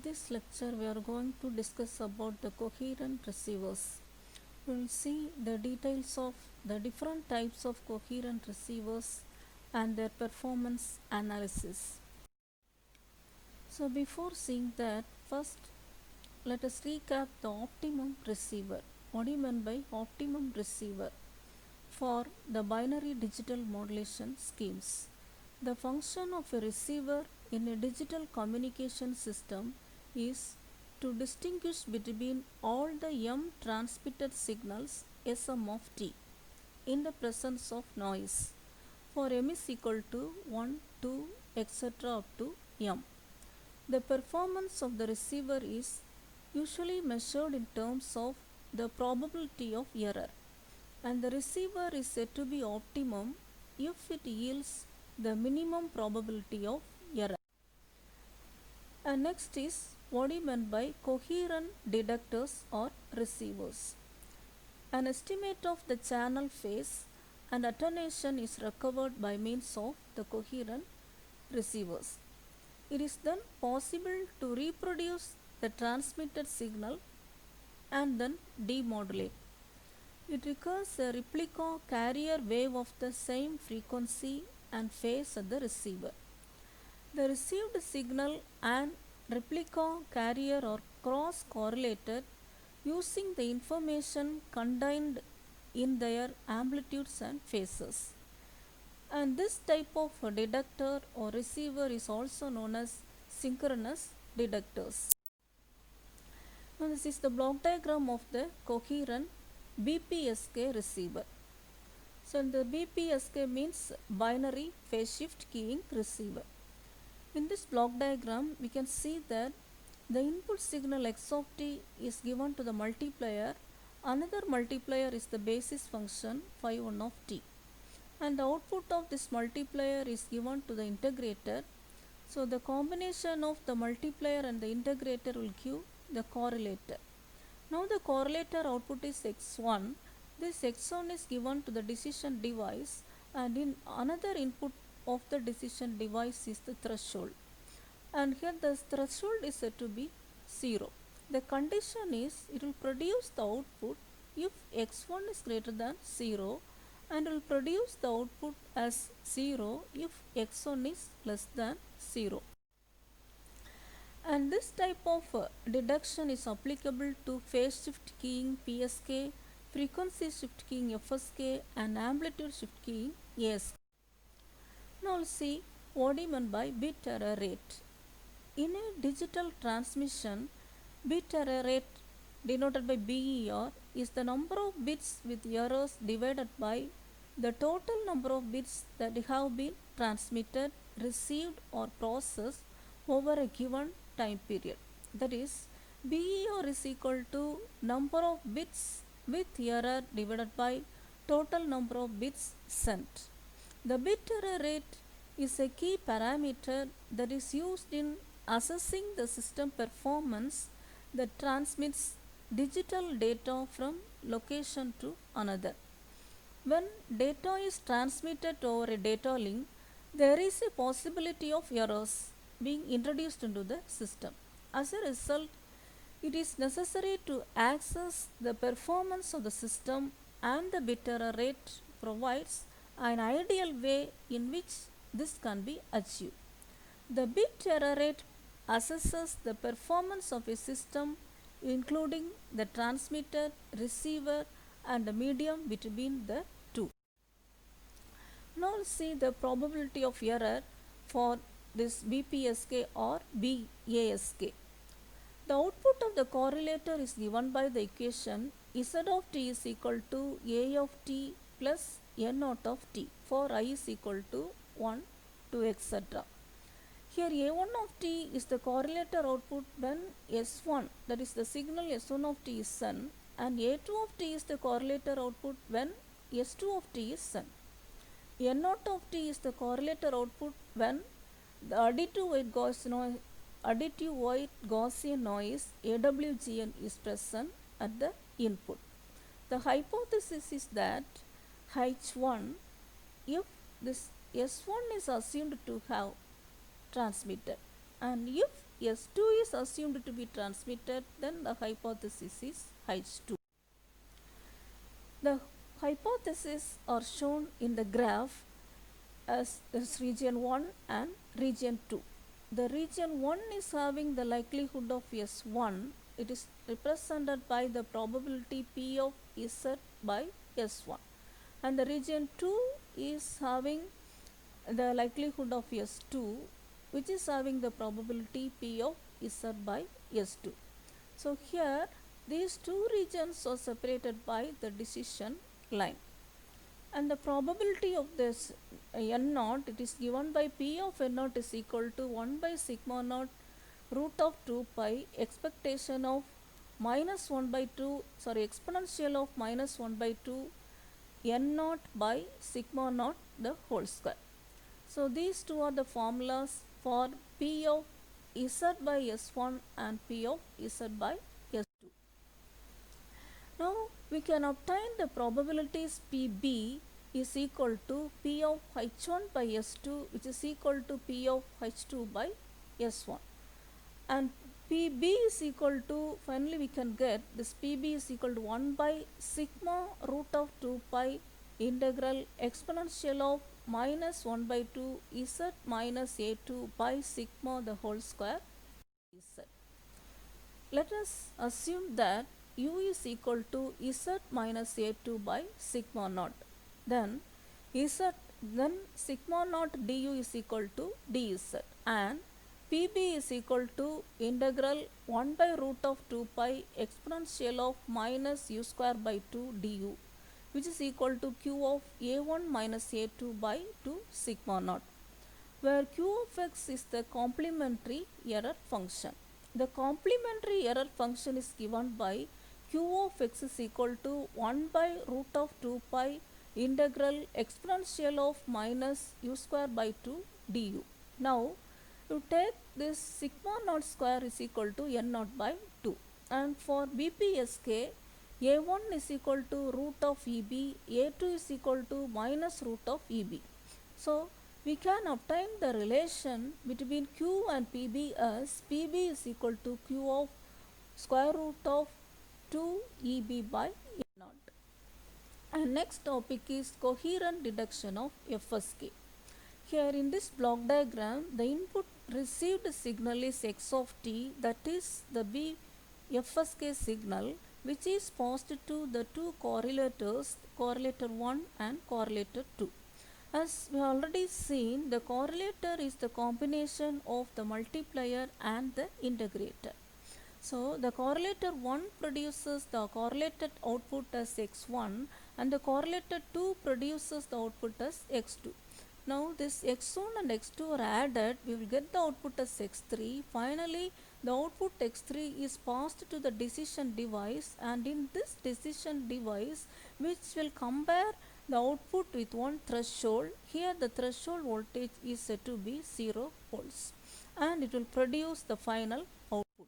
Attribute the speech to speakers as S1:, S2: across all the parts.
S1: this lecture we are going to discuss about the coherent receivers. We will see the details of the different types of coherent receivers and their performance analysis. So before seeing that, first let us recap the optimum receiver. What do you mean by optimum receiver? For the binary digital modulation schemes, the function of a receiver in a digital communication system is to distinguish between all the m transmitted signals sm of t in the presence of noise for m is equal to 1, 2, etc. up to m. The performance of the receiver is usually measured in terms of the probability of error, and the receiver is said to be optimum if it yields the minimum probability of error. And next is what is meant by coherent detectors or receivers. An estimate of the channel phase and attenuation is recovered by means of the coherent receivers. It is then possible to reproduce the transmitted signal and then demodulate. It requires a replica carrier wave of the same frequency and phase as the receiver. The received signal and replica carrier are cross correlated using the information contained in their amplitudes and phases. And this type of detector or receiver is also known as synchronous detectors. Now this is the block diagram of the coherent BPSK receiver. So the BPSK means binary phase shift keying receiver. In this block diagram, we can see that the input signal x of t is given to the multiplier. Another multiplier is the basis function phi 1 of t, and the output of this multiplier is given to the integrator. So the combination of the multiplier and the integrator will give the correlator. Now the correlator output is x1. This x1 is given to the decision device, and in another input of the decision device is the threshold, and here the threshold is said to be 0. The condition is it will produce the output if x1 is greater than 0, and will produce the output as 0 if x1 is less than 0. And this type of deduction is applicable to phase shift keying PSK, frequency shift keying FSK, and amplitude shift keying ASK. Now let's see what is meant by bit error rate. In a digital transmission, bit error rate denoted by BER is the number of bits with errors divided by the total number of bits that have been transmitted, received, or processed over a given time period. That is, BER is equal to number of bits with error divided by total number of bits sent. The bit error rate is a key parameter that is used in assessing the system performance that transmits digital data from location to another. When data is transmitted over a data link, there is a possibility of errors being introduced into the system. As a result, it is necessary to access the performance of the system, and the bit error rate provides an ideal way in which this can be achieved. The bit error rate assesses the performance of a system including the transmitter, receiver, and the medium between the two. Now let's see the probability of error for this BPSK or BASK. The output of the correlator is given by the equation Z of t is equal to A of t plus N naught of t for I is equal to 1, 2, etc. Here A1 of t is the correlator output when S1, that is the signal S1 of t is sent, and A2 of t is the correlator output when S2 of t is sent. N0 of t is the correlator output when the additive white Gaussian noise AWGN is present at the input. The hypothesis is that H1, if this S1 is assumed to have transmitted, and if S2 is assumed to be transmitted, then the hypothesis is H2. The hypotheses are shown in the graph as this region 1 and region 2. The region 1 is having the likelihood of S1. It is represented by the probability P of Z by S1. And the region 2 is having the likelihood of S2, which is having the probability P of Z by S2. So here these two regions are separated by the decision line. And the probability of this n naught, it is given by P of n naught is equal to 1 by sigma naught root of 2 pi expectation of minus 1 by 2, exponential of minus 1 by 2 n naught by sigma naught the whole square. So these two are the formulas for P of Z by S1 and P of Z by S2. Now we can obtain the probabilities Pb is equal to P of H1 by S2, which is equal to P of H2 by S1. And Pb is equal to, finally we can get this Pb is equal to 1 by sigma root of 2 pi integral exponential of minus 1 by 2 Z minus A2 by sigma the whole square Z. Let us assume that U is equal to Z minus A2 by sigma naught. Then sigma naught du is equal to dz, and Pb is equal to integral 1 by root of 2 pi exponential of minus u square by 2 du, which is equal to q of a1 minus a2 by 2 sigma naught, where q of x is the complementary error function. The complementary error function is given by q of x is equal to 1 by root of 2 pi integral exponential of minus u square by 2 du. Now you take this sigma naught square is equal to n naught by 2, and for BPSK a1 is equal to root of EB, a2 is equal to minus root of EB. So we can obtain the relation between Q and PB as PB is equal to Q of square root of 2 EB by n naught. And next topic is coherent deduction of FSK. Here in this block diagram, the input received signal is x of t, that is the BFSK signal, which is passed to the two correlators, correlator 1 and correlator 2. As we have already seen, the correlator is the combination of the multiplier and the integrator. So the correlator 1 produces the correlated output as x1, and the correlator 2 produces the output as x2. Now this x1 and x2 are added, we will get the output as x3. Finally, the output x3 is passed to the decision device, and in this decision device, which will compare the output with one threshold, here the threshold voltage is said to be 0 volts, and it will produce the final output.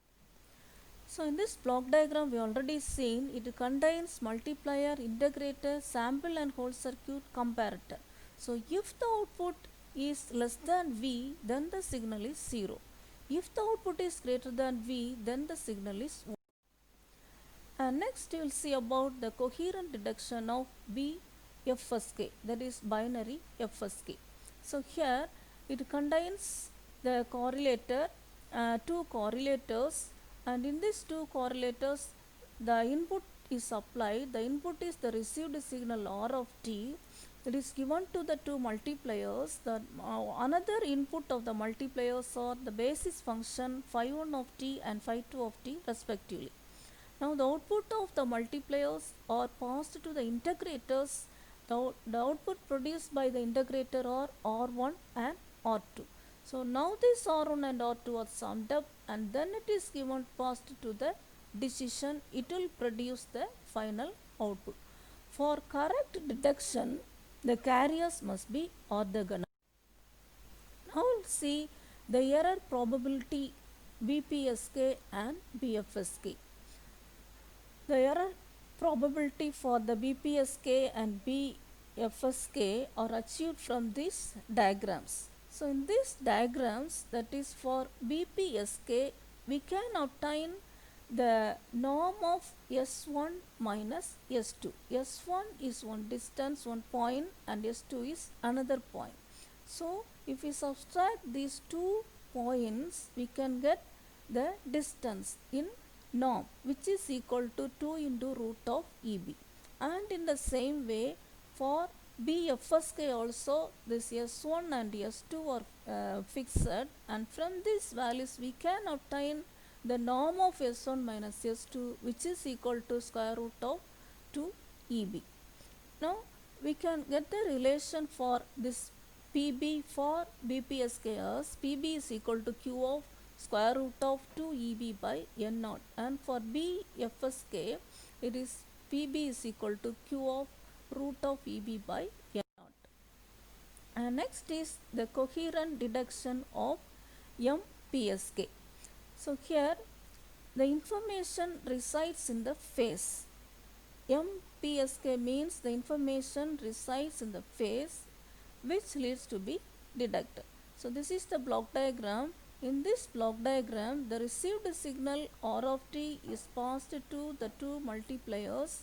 S1: So in this block diagram we already seen, it contains multiplier, integrator, sample and hold circuit, comparator. So if the output is less than V, then the signal is 0. If the output is greater than V, then the signal is 1. And next you will see about the coherent deduction of BFSK, that is binary FSK. So here it contains the correlator, two correlators, and in these two correlators the input is applied. The input is the received signal R of t. It is given to the two multipliers. The another input of the multipliers are the basis function phi1 of t and phi2 of t respectively. Now the output of the multipliers are passed to the integrators. The output produced by the integrator are R1 and R2. So now this R1 and R2 are summed up, and then it is given passed to the decision. It will produce the final output. For correct deduction, the carriers must be orthogonal. Now we'll see the error probability BPSK and BFSK. The error probability for the BPSK and BFSK are achieved from these diagrams. So in these diagrams, that is for BPSK, we can obtain the norm of S1 minus S2. S1 is one distance, one point, and S2 is another point. So if we subtract these two points, we can get the distance in norm, which is equal to 2 into root of EB. And in the same way, for BFSK also, this S1 and S2 are fixed, and from these values we can obtain the norm of S1 minus S2, which is equal to square root of 2 EB. Now we can get the relation for this PB for BPSK as PB is equal to Q of square root of 2 EB by N naught, and for BFSK it is PB is equal to Q of root of EB by N naught. And next is the coherent deduction of MPSK. So here the information resides in the phase. MPSK means the information resides in the phase which leads to be deducted. So this is the block diagram. In this block diagram, the received signal R of t is passed to the two multipliers,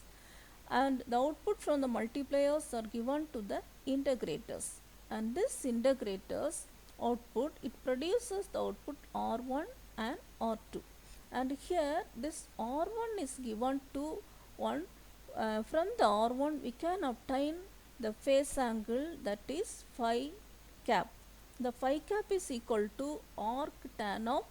S1: and the output from the multipliers are given to the integrators, and this integrators output, it produces the output R1 and R2, and here this R1 is given to 1. From the R1 we can obtain the phase angle, that is phi cap. The phi cap is equal to arc tan of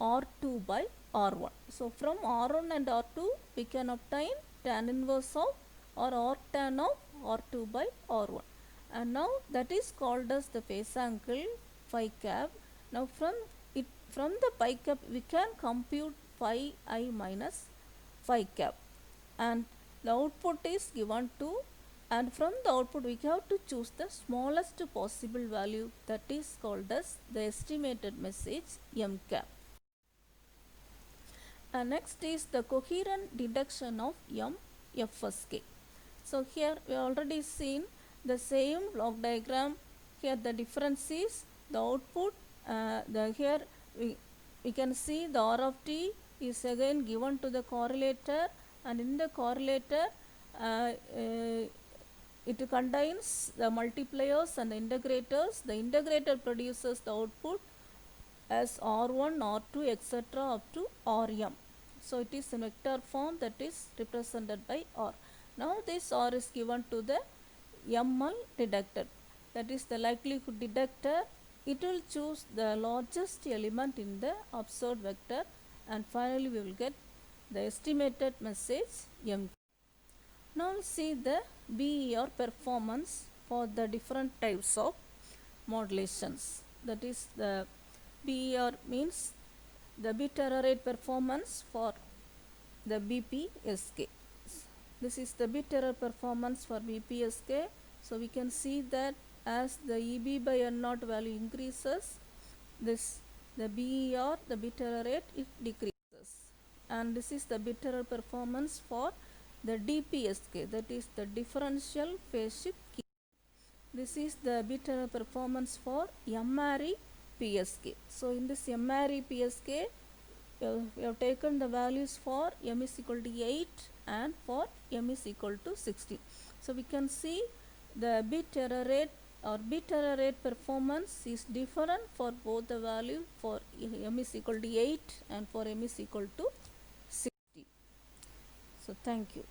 S1: R2 by R1. So from R1 and R2 we can obtain tan inverse of or arc tan of R2 by R1, and now that is called as the phase angle phi cap. Now from the phi cap we can compute phi I minus phi cap, and the output is given to, and from the output we have to choose the smallest possible value, that is called as the estimated message M cap. And next is the coherent deduction of MFSK. So here we already seen the same block diagram. Here the difference is the output. Here we can see the R of t is again given to the correlator, and in the correlator it contains the multipliers and the integrators. The integrator produces the output as R1, R2, etc. up to Rm. So it is in vector form, that is represented by R. Now this R is given to the ML deductor, that is the likelihood deductor. It will choose the largest element in the observed vector, and finally we will get the estimated message M. Now we see the BER performance for the different types of modulations. That is, the BER means the bit error rate performance for the BPSK. This is the bit error performance for BPSK. So we can see that as the EB by N naught value increases, the BER, the bit error rate, it decreases. And this is the bit error performance for the DPSK, that is the differential phase shift key. This is the bit error performance for MRE PSK. So in this MRE PSK, we have taken the values for M is equal to 8 and for M is equal to 16. So we can see the bit error rate or bit error rate performance is different for both the value for M is equal to 8 and for M is equal to 60. So thank you.